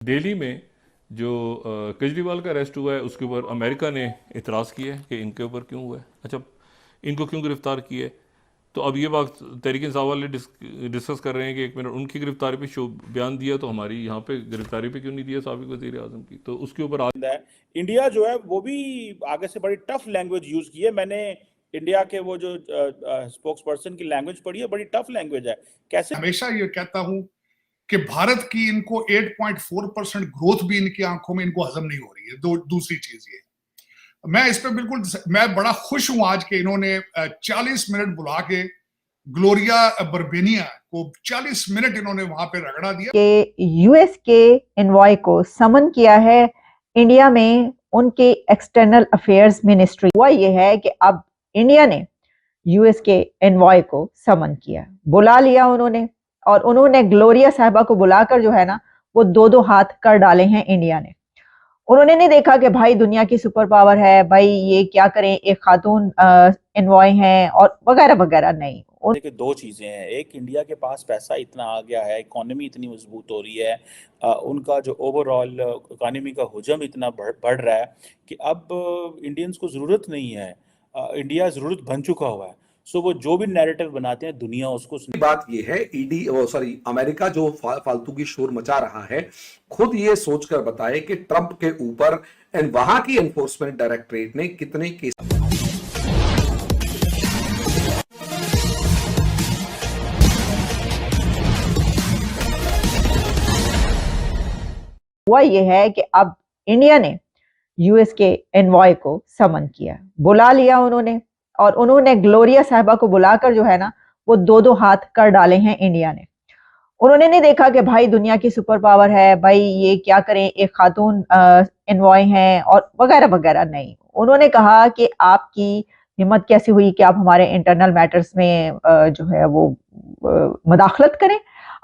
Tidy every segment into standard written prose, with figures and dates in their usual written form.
दिल्ली में जो केजरीवाल का अरेस्ट हुआ है उसके ऊपर अमेरिका ने इतराज़ किया है कि इनके ऊपर क्यों हुआ है। अच्छा, इनको क्यों गिरफ्तार किया है? तो अब ये बात तहरीक इंसाफ वाले डिस्कस कर रहे हैं कि एक मिनट उनकी गिरफ्तारी पे शो बयान दिया तो हमारी यहाँ पे गिरफ्तारी पे क्यों नहीं दिया साबिक वज़ीर आज़म की, तो उसके ऊपर आज है। इंडिया जो है वो भी आगे से बड़ी टफ लैंग्वेज यूज की है। मैंने इंडिया के वो जो स्पोक्स पर्सन की लैंग्वेज पढ़ी है, बड़ी टफ लैंग्वेज है। कैसे हमेशा ये कहता हूं कि भारत की इनको 8.4% ग्रोथ भी इनकी आंखों में इनको हजम नहीं हो रही है। दूसरी चीज ये, मैं इस पे बिल्कुल, मैं बड़ा खुश हूं आज के इन्होंने 40 मिनट बुला के ग्लोरिया बर्बेनिया को 40 मिनट इन्होंने वहां पे रगड़ा दिया कि यूएस के एनवॉय को समन किया है इंडिया में उनके एक्सटर्नल अफेयर्स मिनिस्ट्री। हुआ ये है कि अब इंडिया ने यूएस के एनवॉय को समन किया, बुला लिया उन्होंने, और उन्होंने ग्लोरिया साहिबा को बुलाकर जो है ना वो दो दो हाथ कर डाले हैं इंडिया ने। उन्होंने नहीं देखा कि भाई दुनिया की सुपर पावर है, भाई ये क्या करें, एक खातून एनवॉय हैं और वगैरह वगैरह। नहीं, देखिए, दो चीजें हैं। एक, इंडिया के पास पैसा इतना आ गया है, इकोनॉमी इतनी मजबूत हो रही है, उनका जो ओवरऑल इकोनॉमी का हुजम इतना बढ़ रहा है कि अब इंडियंस को जरूरत नहीं है, इंडिया जरूरत बन चुका हुआ है। सो वो जो भी नैरेटिव बनाते हैं दुनिया उसको बात ये है, ईडी सॉरी अमेरिका जो फालतू की शोर मचा रहा है, खुद ये सोचकर बताए कि ट्रंप के ऊपर एंड वहां की एनफोर्समेंट डायरेक्टरेट ने कितने केस। हुआ ये है कि अब इंडिया ने यूएस के एनवॉय को समन किया, बुला लिया उन्होंने, और उन्होंने ग्लोरिया साहिबा को बुलाकर जो है ना वो दो दो हाथ कर डाले हैं इंडिया ने। उन्होंने नहीं देखा कि भाई दुनिया की सुपर पावर है, भाई ये क्या करें, एक खातून एनवॉय हैं और वगैरह वगैरह। नहीं, उन्होंने कहा कि आपकी हिम्मत कैसी हुई कि आप हमारे इंटरनल मैटर्स में जो है वो मदाखलत करें।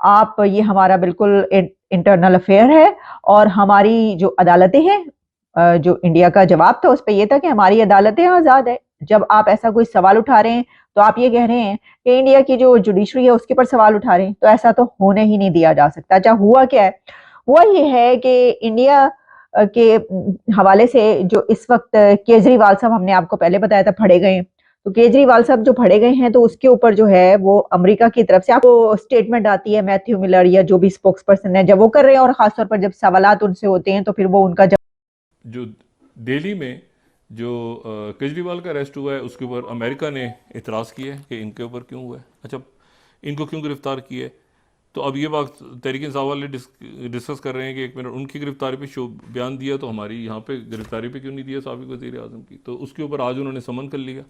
आप, ये हमारा बिल्कुल इंटरनल अफेयर है, और हमारी जो अदालतें हैं, जो इंडिया का जवाब था उस पर यह था कि हमारी अदालतें आज़ाद है। जब आप ऐसा कोई सवाल उठा रहे हैं तो आप ये कह रहे हैं कि इंडिया की जो जुडिशरी है उसके ऊपर सवाल उठा रहे हैं, तो ऐसा तो होने ही नहीं दिया जा सकता। अच्छा, हुआ क्या है? हुआ ये है कि इंडिया के हवाले से जो इस वक्त केजरीवाल साहब, हमने आपको पहले बताया था, फड़े गए हैं। तो केजरीवाल साहब जो फड़े गए हैं तो उसके ऊपर जो है वो अमेरिका की तरफ से आपको स्टेटमेंट आती है, मैथ्यू मिलर या जो भी स्पोक्स पर्सन है जब वो कर रहे हैं, और खासतौर पर जब सवालात उनसे होते हैं तो फिर वो उनका जो दिल्ली में जो केजरीवाल का अरेस्ट हुआ है उसके ऊपर अमेरिका ने इतराज़ किया है कि इनके ऊपर क्यों हुआ है। अच्छा, इनको क्यों गिरफ्तार किया है? तो अब ये बात तहरीक इंसाफ वाले डिस्कस कर रहे हैं कि एक मिनट उनकी गिरफ्तारी पे शो बयान दिया तो हमारी यहाँ पे गिरफ्तारी पे क्यों नहीं दिया साबिक वज़ीर आज़म की, तो उसके ऊपर आज उन्होंने समन कर लिया।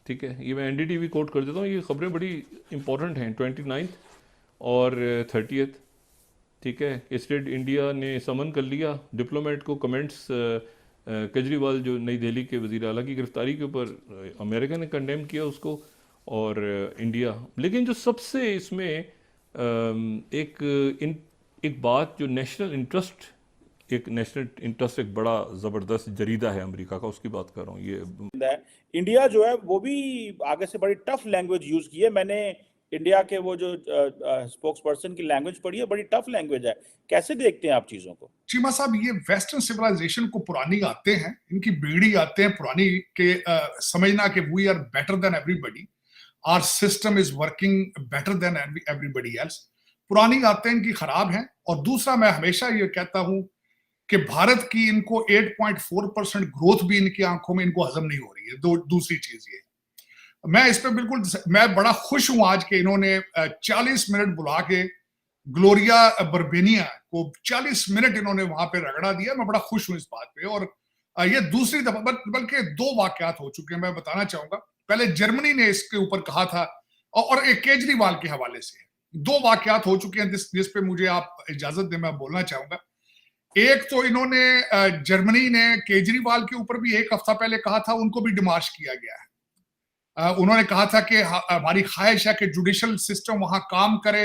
ठीक है, ये मैं एनडीटीवी कोट कर देता हूँ, ये खबरें बड़ी इंपॉर्टेंट हैं। 29 और 30, ठीक है, स्टेट इंडिया ने समन कर लिया डिप्लोमेट को। कमेंट्स केजरीवाल जो नई दिल्ली के वज़ीर आला की गिरफ्तारी के ऊपर अमेरिका ने कंडेम किया उसको, और इंडिया। लेकिन जो सबसे इसमें एक बात जो नेशनल इंटरेस्ट, एक बड़ा ज़बरदस्त जरीदा है अमेरिका का, उसकी बात कर रहा हूँ। ये इंडिया जो है वो भी आगे से बड़ी टफ लैंग्वेज यूज की है। मैंने इंडिया के वो जो स्पोक्स पर्सन की लैंग्वेज पढ़ी है, बड़ी टफ लैंग्वेज है। कैसे देखते हैं आप चीजों को? चीमा साहब, ये वेस्टर्न सिविलाइजेशन को पुरानी आते हैं, इनकी बेड़ी आते हैं पुरानी के समझना कि we are better than everybody, our system is working better than everybody else. पुरानी आते हैं इनकी खराब हैं। और दूसरा, मैं हमेशा ये कहता हूं कि भारत की इनको 8.4% ग्रोथ भी इनकी आंखों में इनको हजम नहीं हो रही है। दूसरी चीज ये, मैं इस पे बिल्कुल, मैं बड़ा खुश हूं आज के इन्होंने 40 मिनट बुला के ग्लोरिया बर्बेनिया को 40 मिनट इन्होंने वहां पे रगड़ा दिया। मैं बड़ा खुश हूं इस बात पे। और ये दूसरी दफा, बल्कि दो वाकयात हो चुके हैं, मैं बताना चाहूंगा। पहले जर्मनी ने इसके ऊपर कहा था, और एक केजरीवाल के हवाले से दो वाकयात हो चुके हैं जिस पे मुझे आप इजाजत दें, मैं बोलना चाहूंगा। एक तो इन्होंने जर्मनी ने केजरीवाल के ऊपर भी एक हफ्ता पहले कहा था, उनको भी डिमार्श किया गया है। उन्होंने कहा था कि हमारी ख्वाहिश है कि जुडिशल सिस्टम वहां काम करे,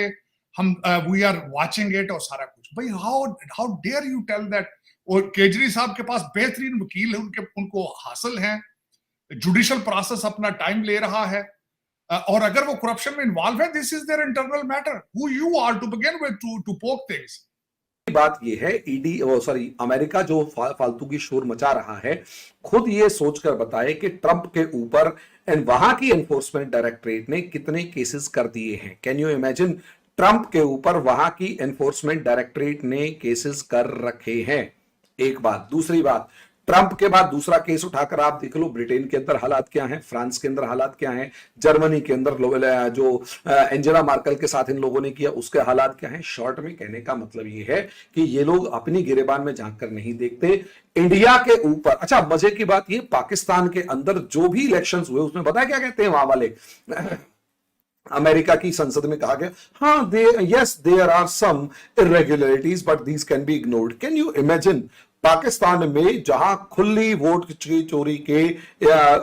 हम वी आर वाचिंग इट और सारा कुछ। भाई, how dare you tell that? और केजरी साहब के पास बेहतरीन वकील है, उनको हासिल हैं, जुडिशल प्रोसेस अपना टाइम ले रहा है, और अगर वो करप्शन में इन्वॉल्व है, this is their internal matter. Who you are to begin with to poke things? बात ये है ईडी अमेरिका जो फालतू की शोर मचा रहा है, खुद ये सोचकर बताए कि ट्रंप के ऊपर एंड वहां की एनफोर्समेंट डायरेक्टरेट ने कितने केसेस कर दिए हैं। कैन यू इमेजिन, ट्रंप के ऊपर वहां की एनफोर्समेंट डायरेक्टरेट ने केसेस कर रखे हैं। एक बात। दूसरी बात, ट्रंप के बाद दूसरा केस उठाकर आप देख लो, ब्रिटेन के अंदर हालात क्या हैं, फ्रांस के अंदर हालात क्या हैं, जर्मनी के अंदर जो एंजेला मार्केल के साथ इन लोगों ने किया उसके हालात क्या हैं। शॉर्ट में कहने का मतलब ये है कि ये लोग अपनी गिरेबान में झांक कर नहीं देखते इंडिया के ऊपर। अच्छा, मजे की बात ये, पाकिस्तान के अंदर जो भी इलेक्शंस हुए उसमें बताया क्या कहते हैं वहां वाले, अमेरिका की संसद में कहा गया, हाँ yes there are some irregularities but these can be ignored. Can you imagine, Pakistan में जहां खुली वोट की चोरी के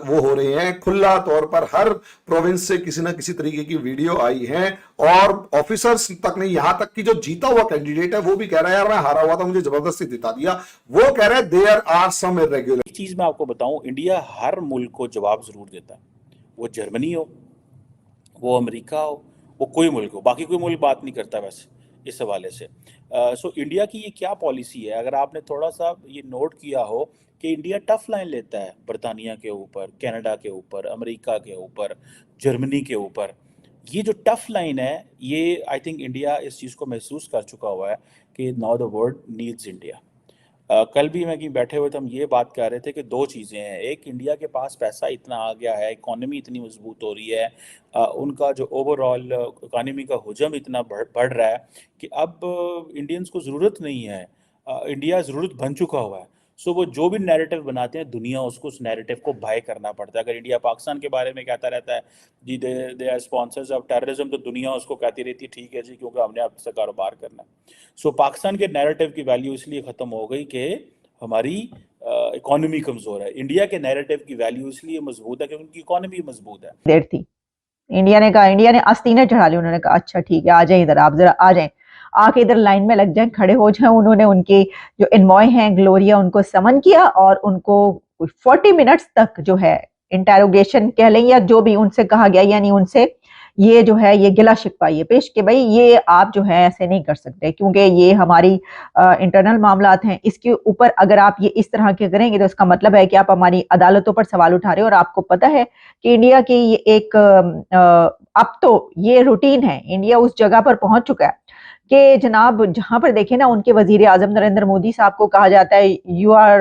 वो हो रहे हैं, खुला तौर पर हर प्रोविंस से किसी ना किसी तरीके की वीडियो आई है और ऑफिसर्स तक नहीं, यहां तक कि जो जीता हुआ कैंडिडेट है वो भी कह रहा है यार मैं हारा हुआ था, मुझे जबरदस्ती जिता दिया। वो कह रहा है देयर आर सम इरेगुलर। एक चीज मैं आपको बताऊं, इंडिया हर मुल्क को जवाब जरूर देता है, वो जर्मनी हो, वो अमेरिका हो, वो कोई मुल्क हो, बाकी कोई मुल्क बात नहीं करता वैसे इस हवाले से। सो इंडिया की ये क्या पॉलिसी है, अगर आपने थोड़ा सा ये नोट किया हो कि इंडिया टफ लाइन लेता है बरतानिया के ऊपर, कनाडा के ऊपर, अमेरिका के ऊपर, जर्मनी के ऊपर। ये जो टफ लाइन है, ये आई थिंक इंडिया इस चीज़ को महसूस कर चुका हुआ है कि now the world needs India. कल भी मैं कहीं बैठे हुए थे, हम ये बात कर रहे थे कि दो चीज़ें हैं। एक, इंडिया के पास पैसा इतना आ गया है, इकोनॉमी इतनी मजबूत हो रही है, उनका जो ओवरऑल इकोनॉमी का हुजम इतना बढ़ रहा है कि अब इंडियंस को ज़रूरत नहीं है, इंडिया ज़रूरत बन चुका हुआ है। सो वो जो भी नैरेटिव बनाते हैं, दुनिया उसको उस नैरेटिव को बाय करना पड़ता है। अगर इंडिया पाकिस्तान के बारे में कहता रहता है जी they are sponsors of terrorism, तो दुनिया उसको कहती रहती है ठीक है जी, क्योंकि हमने आपसे कारोबार करना है। सो पाकिस्तान के नैरेटिव की वैल्यू इसलिए ख़त्म हो गई कि हमारी इकोनॉमी कमज़ोर है। इंडिया के नैरेटिव की वैल्यू इसलिए मजबूत है क्योंकि उनकी इकोनॉमी मजबूत है। देर थी, इंडिया ने कहा, इंडिया ने आस्तीनें चढ़ा ली। उन्होंने कहा अच्छा ठीक है, आ जाए इधर, आप जरा आ जाएं, आके इधर लाइन में लग जाएं, खड़े हो जाएं। उन्होंने उनके जो एनवॉय हैं ग्लोरिया, उनको समन किया और उनको 40 मिनट्स तक जो है इंटेरोगेशन कह लें या जो भी उनसे कहा गया, यानी उनसे ये जो है ये गिला शिकवा ये पेश कि भाई ये आप जो है ऐसे नहीं कर सकते क्योंकि ये हमारी इंटरनल मामलात हैं, इसके ऊपर अगर आप ये इस तरह के करेंगे तो इसका मतलब है कि आप हमारी अदालतों पर सवाल उठा रहे हो। और आपको पता है कि इंडिया की ये एक अब तो ये रूटीन है, इंडिया उस जगह पर पहुंच चुका है कि जनाब जहां पर देखे ना उनके वजीर आजम नरेंद्र मोदी साहब को कहा जाता है you are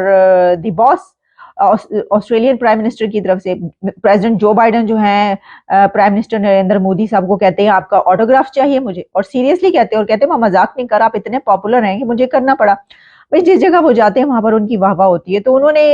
the boss. Australian prime minister की तरफ से प्रेसिडेंट जो बाइडेन जो है प्राइम मिनिस्टर नरेंद्र मोदी साहब को कहते हैं आपका ऑटोग्राफ चाहिए मुझे, और सीरियसली कहते हैं और कहते हैं मैं मजाक नहीं कर रहा, आप इतने पॉपुलर हैं कि मुझे करना पड़ा। भाई जिस जगह वो जाते हैं वहां पर उनकी वाहवाह होती है। तो उन्होंने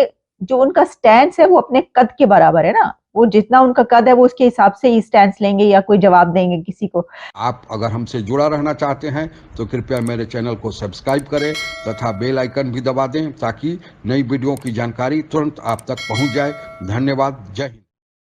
जो उनका स्टैंड है वो अपने कद के बराबर है ना, वो जितना उनका कद है वो उसके हिसाब से ही स्टैंड लेंगे या कोई जवाब देंगे किसी को। आप अगर हमसे जुड़ा रहना चाहते हैं तो कृपया मेरे चैनल को सब्सक्राइब करें तथा बेल आइकन भी दबा दें ताकि नई वीडियो की जानकारी तुरंत आप तक पहुंच जाए। धन्यवाद। जय हिंद।